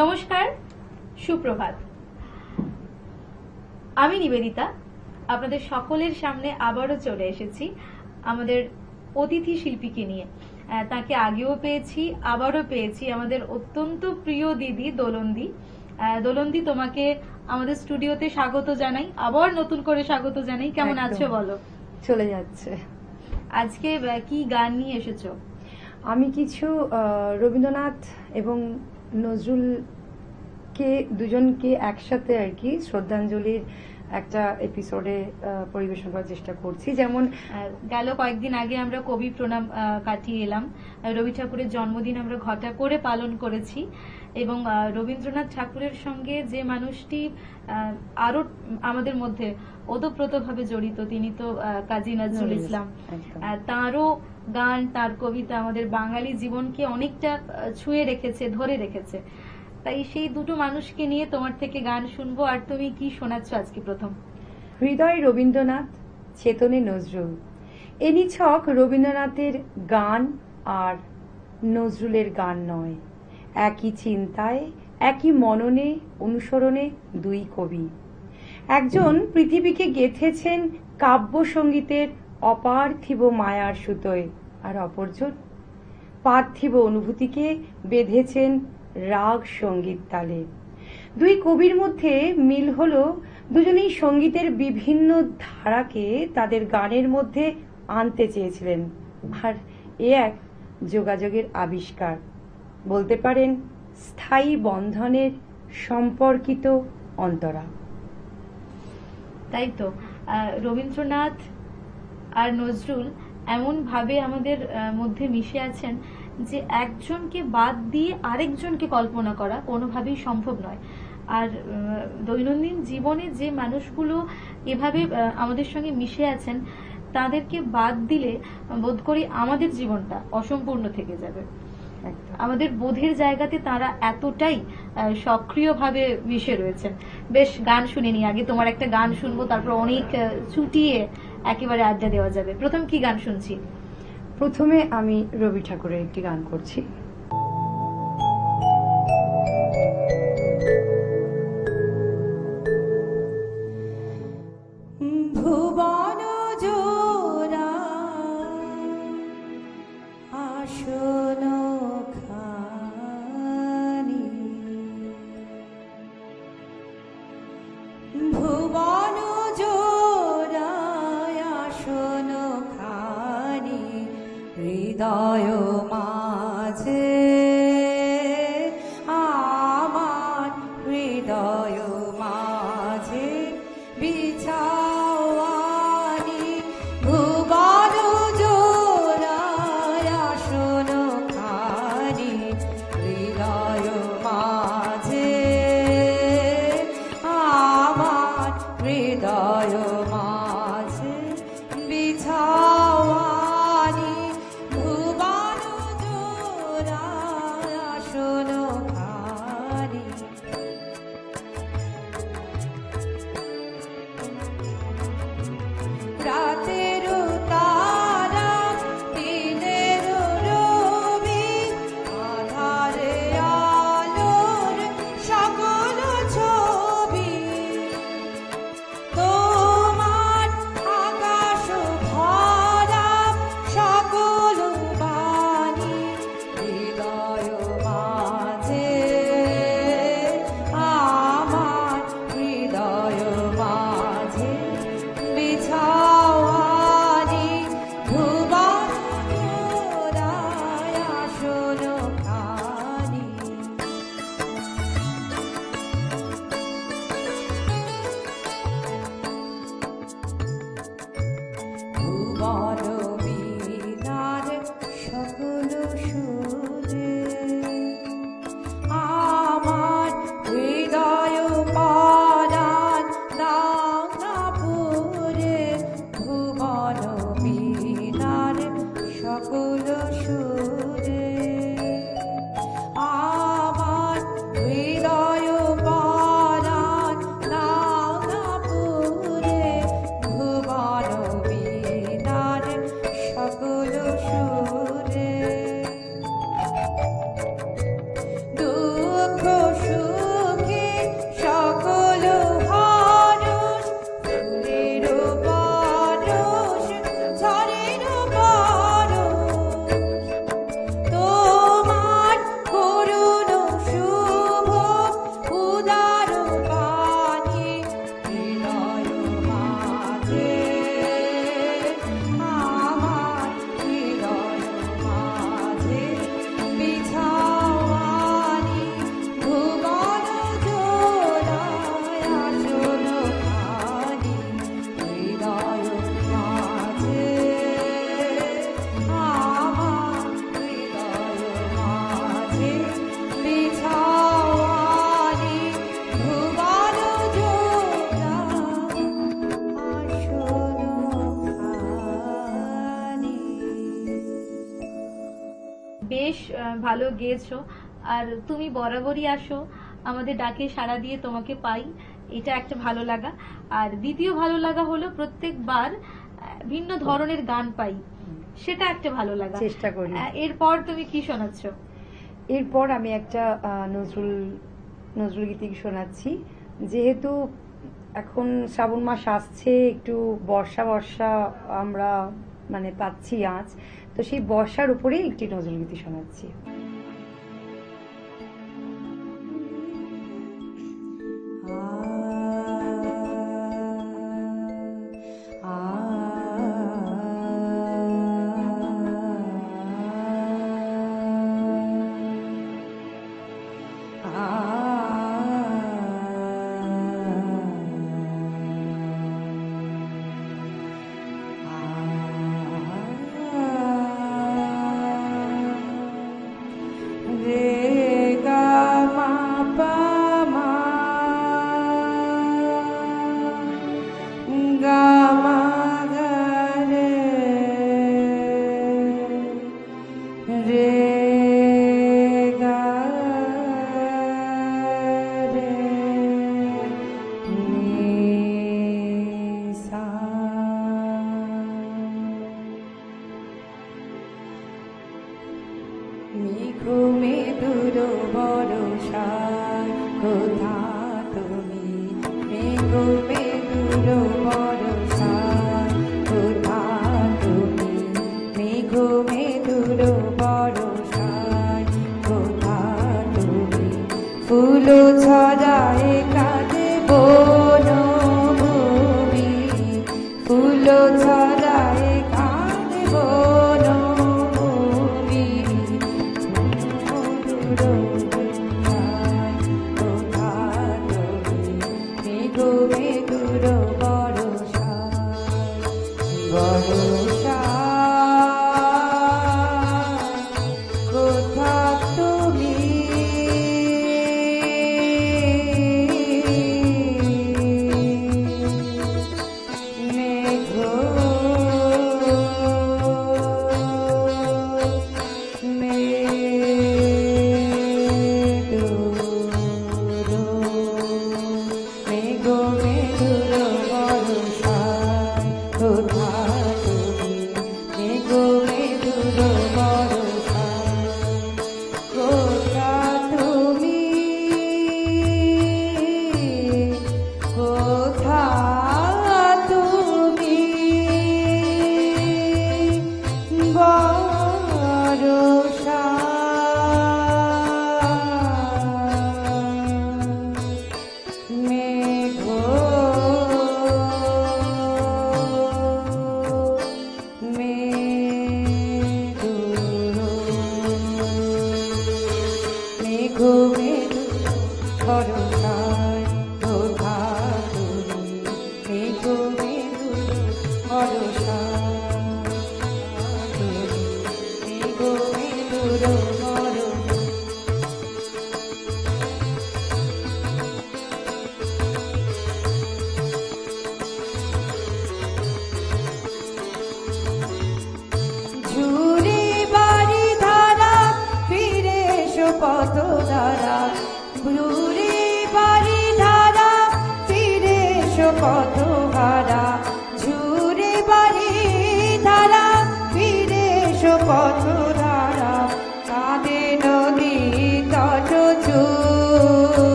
নমস্কার, সুপ্রভাত। আমি নিবেদিতা আপনাদের সকলের সামনে আবারও চলে এসেছি আমাদের অতিথি শিল্পীকে নিয়ে। তাকে আগেও পেয়েছি, আবারও পেয়েছি, আমাদের অত্যন্ত প্রিয় দিদি দোলনদি। দোলনদি, তোমাকে আমাদের স্টুডিওতে স্বাগত জানাই, আবার নতুন করে স্বাগত জানাই। কেমন আছো বলো? চলে যাচ্ছে। আজকে কি গান নিয়ে এসেছো? আমি কিছু রবীন্দ্রনাথ এবং নজরুলকে দুজনকে একসাথে আর কি শ্রদ্ধাঞ্জলির একটা এপিসোডে পরিবেশন করার চেষ্টা করছি। যেমন গেল কয়েকদিন আগে আমরা কবি প্রণাম কাটিয়ে এলাম, রবি ঠাকুরের জন্মদিন আমরা ঘটা করে পালন করেছি, এবং রবীন্দ্রনাথ ঠাকুরের সঙ্গে যে মানুষটি আরো আমাদের মধ্যে ওতপ্রোতভাবে জড়িত, তিনি তো কাজী নজরুল ইসলাম। তাঁরও গান, তার কবিতা আমাদের বাঙালি জীবনকে অনেকটা ছুঁয়ে রেখেছে, ধরে রেখেছে। তাই সেই দুটো মানুষকে নিয়ে তোমার থেকে গান শুনবো। আর তুমি কি শোনাচ্ছ আজকে? প্রথম, হৃদয় রবীন্দ্রনাথ, চেতনে নজরুল। এ নিছক রবীন্দ্রনাথের গান আর নজরুলের গান নয়, একই চিন্তায়, একই মননে, অনুসরণে দুই কবি। একজন পৃথিবীকে গেঁথেছেন কাব্য সঙ্গীতের অপার্থিব মায়ার সুতোয়, আর অপরজন পার্থিব অনুভূতিকে বেঁধেছেন রাগ সঙ্গীত তালে। দুই কবির মধ্যে মিল হলো দুজনেই সঙ্গীতের বিভিন্ন ধারাকে তাদের গানের মধ্যে আনতে চেয়েছিলেন, আর এ এক যোগাযোগের আবিষ্কার, বলতে পারেন স্থায়ী বন্ধনের সম্পর্কিত অন্তরা। তাই তো রবীন্দ্রনাথ আর নজরুল এমন ভাবে আমাদের মধ্যে মিশে আছেন যে একজনকে বাদ দিয়ে আরেকজনকে কল্পনা করা কোনোভাবেই সম্ভব নয়। আর দৈনন্দিন জীবনে যে মানুষগুলো এভাবে আমাদের সঙ্গে মিশে আছেন, তাদেরকে বাদ দিলে বোধ করি আমাদের জীবনটা অসম্পূর্ণ থেকে যাবে। আমাদের বোধের জায়গাতে তারা এতটাই সক্রিয়ভাবে মিশে রয়েছেন। বেশ, গান শুনে নি আগে, তোমার একটা গান শুনবো, তারপর অনেক ছুটিয়ে একেবারে আড্ডা দেওয়া যাবে। প্রথম কি গান শুনছি? প্রথমে আমি রবি ঠাকুরের একটি গান করছি। ভুবন জোড়া আসন খানি, ভুবন জোড়া আসন খানি, হৃদয় মাঝে আমার, হৃদয় মাঝে বিছাওয়ানি, ভুবন জোড়া আসন খানি, হৃদয় মাঝে আমার, হৃদয় মাঝে বিছাওয়ানি, ভুবন জোড়া আসন খানি। রাতের তারা, দিনের রবি, আধারে আলোর সকল ছবি, তোমার আকাশ ভরা সকল বাণী, হৃদয় মাঝে আমার, হৃদয় মাঝে বিছাওয়ানি, ভুবন জোড়া আসন খানি। ভুবন বীণার সকল সুরে আমার, হৃদয় পরাণ নানাপুরে, ভুবন বীণার সকল সুরে আমার, হৃদয় পরাণ নানাপুরে, ভুবন বীণার সকল সুরে, দুঃখ বেশ ভালো গেয়েছো। আর তুমি বরাবরই আসো, আমাদের ডাকে সাড়া দিয়ে তোমাকে পাই, এটা একটা ভালো লাগা। আর দ্বিতীয় ভালো লাগা হলো প্রত্যেকবার ভিন্ন ধরনের গান পাই, সেটা একটা ভালো লাগা। চেষ্টা করি। এরপর তুমি কি শোনাচ্ছ? এরপর আমি একটা নজরুল গীতি শোনাচ্ছি। যেহেতু এখন শ্রাবণ মাস আসছে, একটু বর্ষা বর্ষা আমরা মানে পাচ্ছি আজ, তো সেই বর্ষার উপরেই একটি নজরুল গীতি শোনাচ্ছি।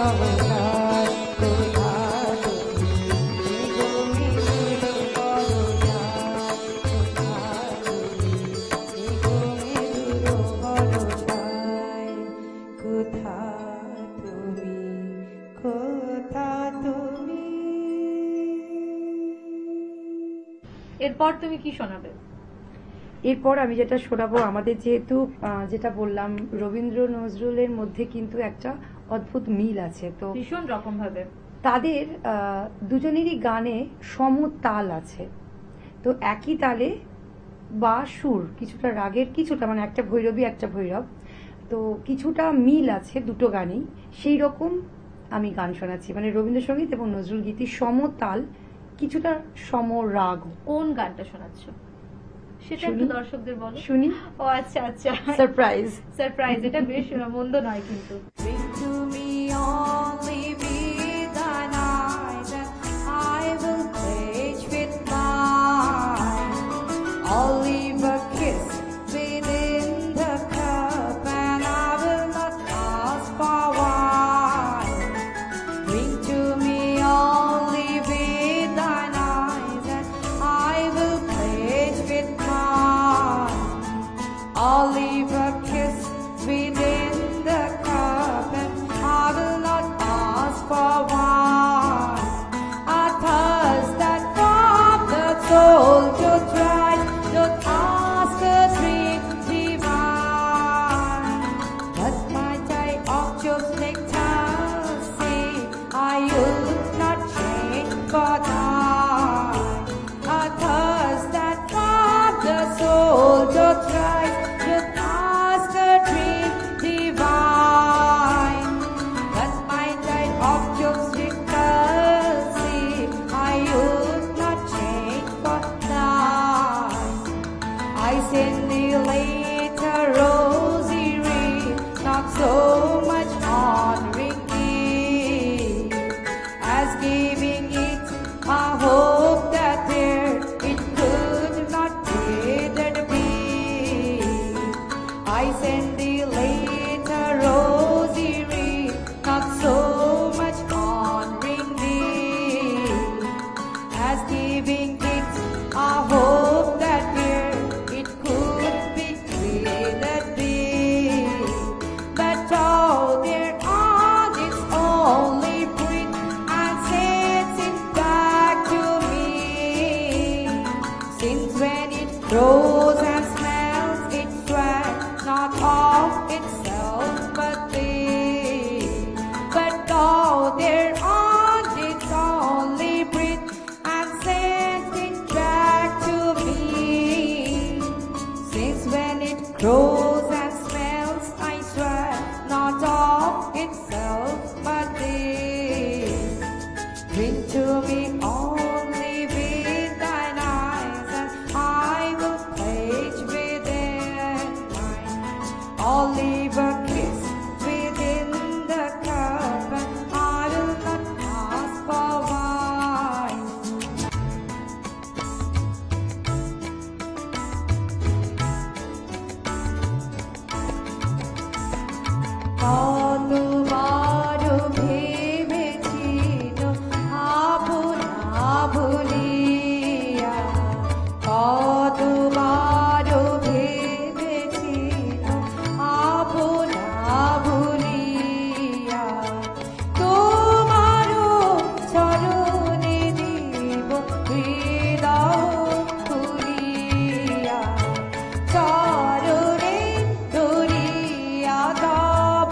অবসাদ কোথা তুমি গো মৃদুর বরসাদ কোথা তুমি গো মৃদুর বরসায় কোথা তুমি কোথা তুমি। এরপর তুমি কি শোনাবে? এরপর আমি যেটা শোনাবো, আমাদের যেহেতু যেটা বললাম রবীন্দ্র নজরুলের মধ্যে কিন্তু একটা অদ্ভুত মিল আছে, তো ভীষণ রকম ভাবে তাদের দুজনেরই গানে সমতাল আছে, তো একই তালে বা সুর, কিছুটা রাগের, কিছুটা মানে একটা ভৈরবী একটা ভৈরব, তো কিছুটা মিল আছে দুটো গানেই। সেই রকম আমি গান শোনাচ্ছি, মানে রবীন্দ্রসঙ্গীত এবং নজরুল গীতি সমতাল, কিছুটা সমরাগ। কোন গানটা শোনাচ্ছ সেটা একটু দর্শকদের বলো। শুনি। ও আচ্ছা আচ্ছা, সারপ্রাইজ। সারপ্রাইজ, এটা বেশ মন্দ নয় কিন্তু। Bring to me only be thine eyes, and I will pledge with mine. I'll leave a kiss within the cup, and I will not ask for wine. Bring to me only be thine eyes, and I will pledge with mine. I'll leave a kiss within the cup, and I will not ask for wine. A thirst that from the soul to try, don't ask a drink divine. But my type of jokes ecstasy, I would not change for thine. A thirst that from the soul to try, don't ask a drink divine. But my type of jokes ecstasy, I would not change for thine. I send the later rosary, not so much honoring thee, as giving it a hope that there it could not withered be. I send the later rosary, not so much honoring thee, as giving it a hope that here it could be withered be. But all their art is only breath and sends it back to me. Since when it grows and smells, it sweat not of itself but thee. But all their art is only breath and sends it back to me. Since when it grows and smells, I swear not of itself but thee. Bring to me only with thine eyes, and I will pledge within mine. I'll leave a kiss within the cup, and I will not ask for wine. কতবার ভেবেছিল আপনা ভুলিয়া, কতবার ভেবেছিল আপনা ভুলিয়া, তোমার চরণে দিব হৃদয় খুলিয়া, চরণে ধরিয়া তব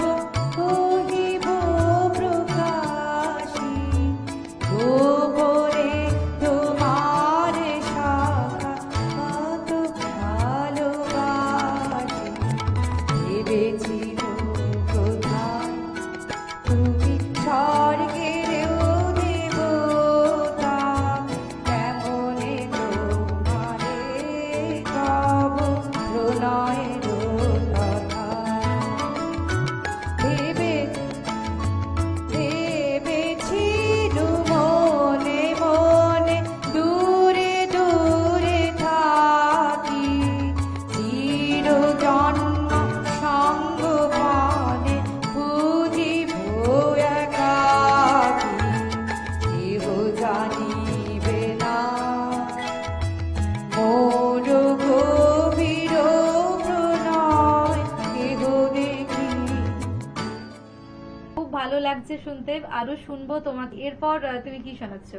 লাগছে শুনতে, আরো শুনবো তোমাকে। এরপর তুমি কি শোনাচ্ছ?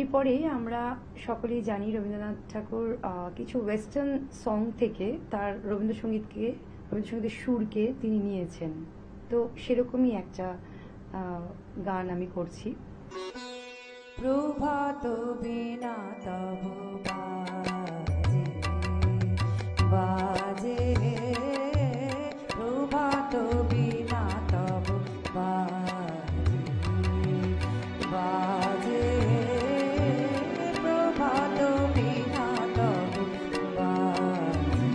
এরপরে আমরা সকলেই জানি রবীন্দ্রনাথ ঠাকুর কিছু ওয়েস্টার্ন সং থেকে তার রবীন্দ্রসঙ্গীতের সুরকে তিনি নিয়েছেন। তো সেরকমই একটা গান আমি করছি। প্রভাত বিনা তব বাজে বাজে, প্রভাত বিনা তব বাজে বাজে, প্রভাত বিনা তব বাজে,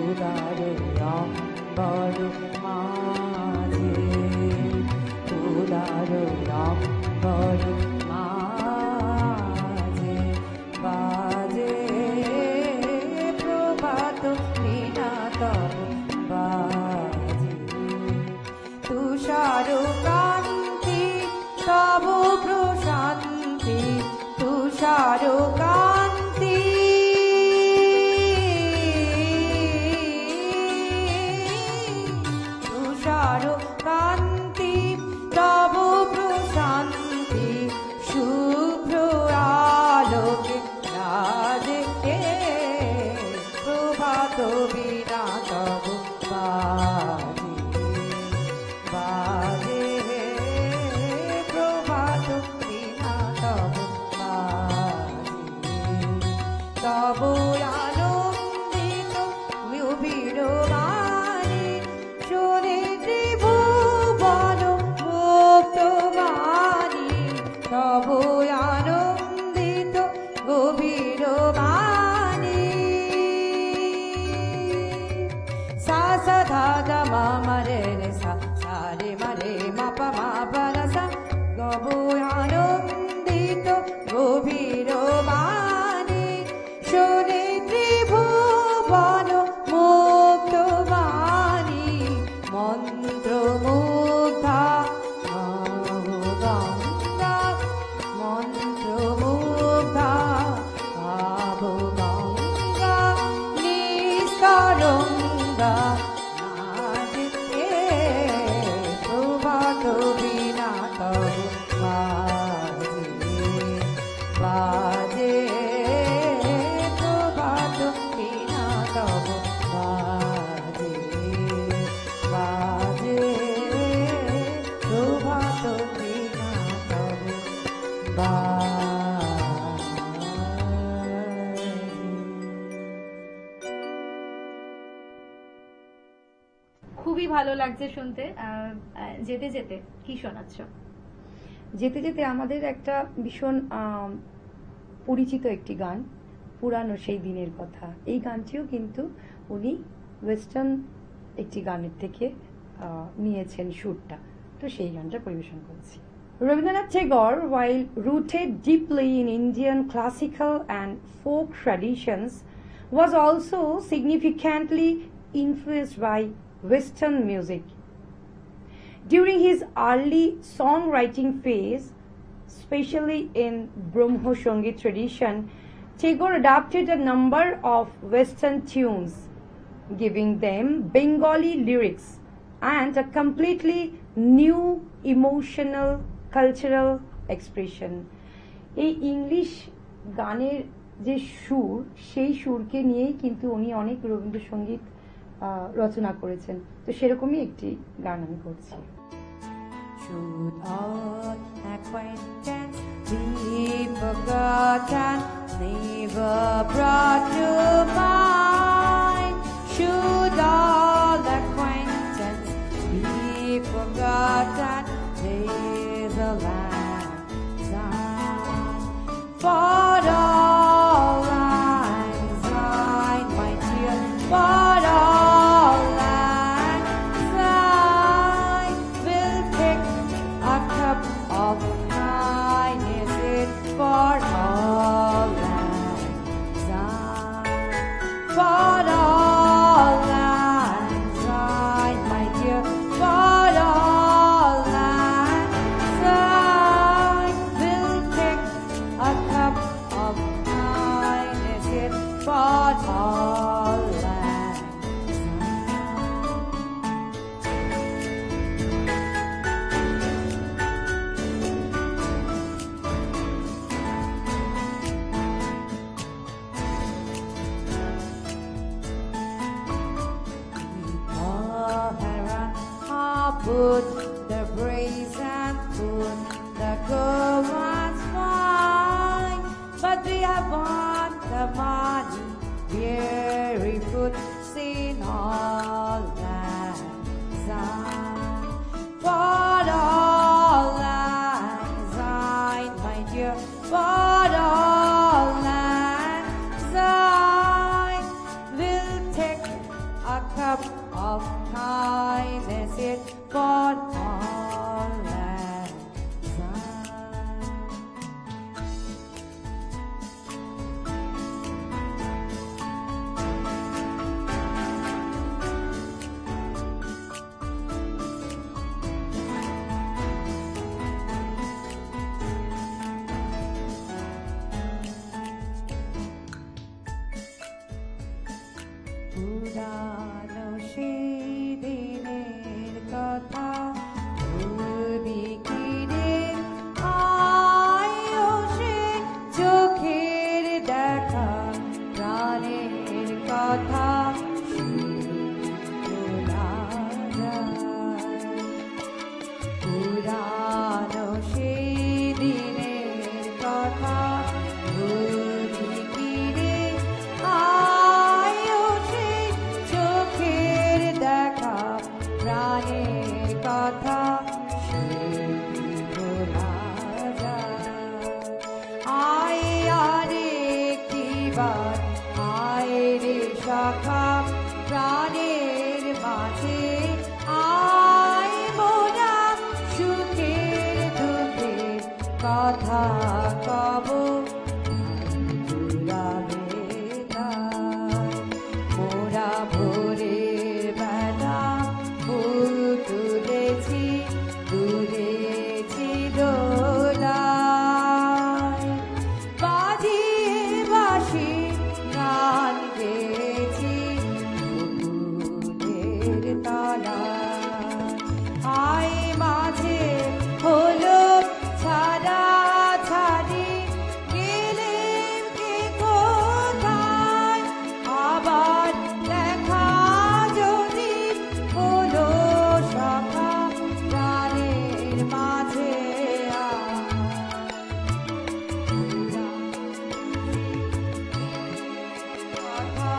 উদার অম্বর মাঝে, উদার অম্বর মাঝে বাজে, প্রভাত বিনা তব বাজে, তুষার কান্তি তব প্রশান্তি, তুষার কান্তি তুষার কান্তি তব প্রশান্তি, শুভ্র আলোকে রাজে, প্রভাত বিনা তব বাজে বাজে, প্রভাত বিনা তব বাজে, তব আনন্দিত বিরবাণী, শোনে ত্রিভুবন মুক্তবাণী, তব আনন্দিত গভীর বাণী, সা সা ধা ধা মা মা রে রে সা, সা রে মা রে মা পা মা পা রা সা, তব আনন্দিত গভীর বাণী, শোনে ত্রিভুবন মুক্তবাণী, মন্ত্রমুগ্ধা ভাবগঙ্গা, মন্ত্রমুগ্ধা ভাবগঙ্গা, নিস্তরঙ্গা নাচে, প্রভাত বিনা তব বাজে বাজে, প্রভাত বিনা তব বাজে বাজে, প্রভাত বিনা তব বাজে। খুবই ভালো লাগছে শুনতে। যেতে যেতে কি শোনাচ্ছ? যেতে যেতে আমাদের একটা ভীষণ পরিচিত একটি গান, পুরানো সেই দিনের কথা। এই গানটিও কিন্তু উনি ওয়েস্টার্ন একটি গানের থেকে নিয়েছেন সুরটা। তো সেই গানটা পরিবেশন করছি। Rabindranath Tagore, while rooted deeply in Indian classical and folk traditions, was also significantly influenced by Western music. During his early songwriting phase, especially in Brahmo Sangeet tradition, Tagore adapted a number of Western tunes, giving them Bengali lyrics and a completely new emotional cultural expression. এই English গানের যে সুর, সেই সুরকে নিয়েই কিন্তু উনি অনেক রবীন্দ্রসঙ্গীত রচনা করেছেন। তো সেরকমই একটি গান আমি করছি। Should all acquaintance be forgotten, never brought to mind? Should all acquaintance be forgotten, there's a land sign for all lang syne, my dear, for all lang syne. We'll pick a cup of kindness, it for all lang syne, for put the praise and put the good ones fine. But we have want the money, weary foots in all that sign. But all that sign, my dear, but all that sign will take a cup of kindness, it for all that sign. পুরানো সেই দিনের কথা ভুলবি কি রে, আয়ো সে চোখের দেখা প্রাণের কথা ভোলা যায়। পুরানো সেই দিনের কথা ভুলবি কি রে, আয়ো সে চোখের দেখা প্রাণের কথা ভোলা যায়। আয় আরে একটিবার আয় রে সখা প্রাণের মাঝে, আয় মোরা সুখের দুঃখের কথা কব মোরা ভোরের বেলা ফুল তুলেছি তুলেছি দোলায়, বাজিয়ে বাঁশি গান গেয়েছি পুকুরের তলায়। আয় মাঝে হলো ছাড়া ছাড়ি, গেলেন কে কোথায়, আবার দেখা যদি হলো সখা প্রাণের মাঝে কথা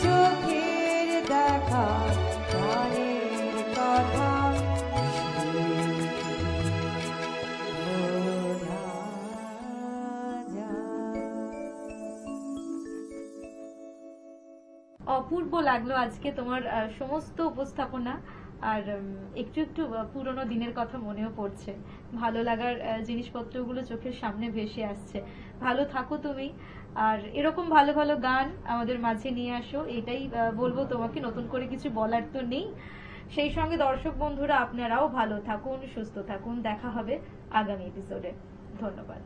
চোখের দেখা প্রাণের কথা ভোলা যায়। অপূর্ব লাগলো আজকে তোমার সমস্ত উপস্থাপনা। আর একটু একটু পুরোনো দিনের কথা মনেও পড়ছে, ভালো লাগার জিনিসপত্রগুলো চোখের সামনে ভেসে আসছে। ভালো থাকো তুমি, আর এরকম ভালো ভালো গান আমাদের মাঝে নিয়ে আসো, এটাই বলবো তোমাকে। নতুন করে কিছু বলার তো নেই। সেই সঙ্গে দর্শক বন্ধুরা আপনারাও ভালো থাকুন, সুস্থ থাকুন। দেখা হবে আগামী এপিসোডে। ধন্যবাদ।